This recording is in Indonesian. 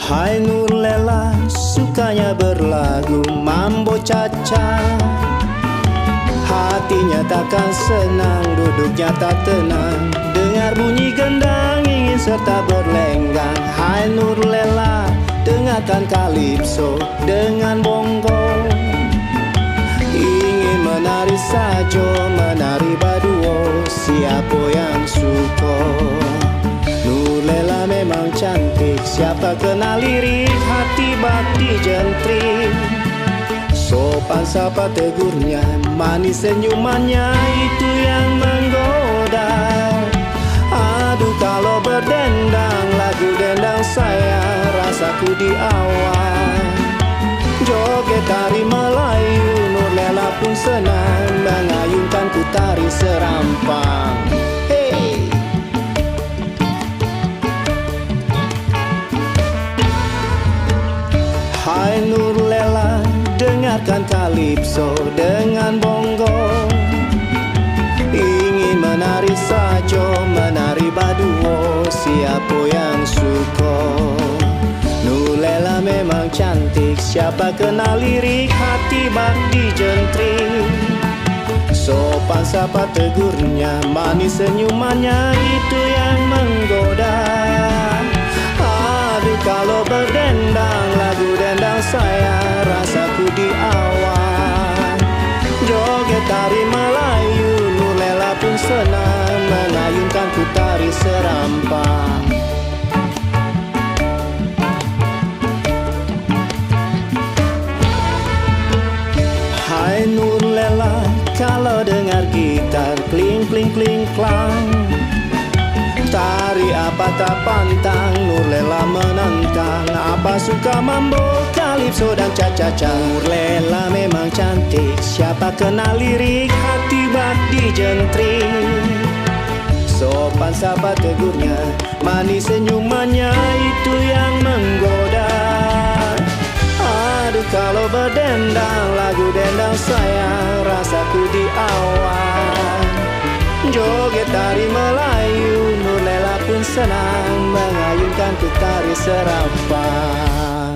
Hai Nurlela, sukanya berlagu mambo caca. Hatinya takkan senang, duduknya tak tenang. Dengar bunyi gendang, ingin serta berlenggang. Hai Nurlela, dengarkan kalipso dengan bongo. Ingin menari sajo, menari baduo, siapa yang suka? Nurlela memang cantik, siapa kenal lirik, hati bakti jentrik. Sopan sapa tegurnya, manis senyumannya, itu yang menggoda. Aduh kalau berdendang, lagu dendang saya, rasaku di awal. Joget tari Melayu, Nurlela pun senang, mengayunkan ku tari serampang. Hey! Hai Nurlela, dengarkan kalipso dengan bongo. Ingin menari sajo, menari baduo, siapa yang suka? Nurlela memang cantik, siapa kenal lirik, hati bakti jentrik. Sopan sapa tegurnya, manis senyumannya, itu yang menggoda. Aduh kalau berdendang, lagu dendang saya, rasaku di awal. Joget tari Melayu, Nurlela pun senang, mengayunkan ku tari serampang. Hai Nurlela, kalau dengar gitar kling kling kling klang, tari apa tak pantang, Nurlela menentang. Apa suka mambo, kalipso dan cha-cha-cha. Nurlela memang cantik, siapa kenal lirik, hati bakti jentrik. Sopan sapa tegurnya, manis senyumannya, itu yang menggoda. Aduh kalau berdendang, lagu dendang saya, rasaku di awal. Joget tari Melayu, Nurlela pun senang, mengayunkan ku tari serampang.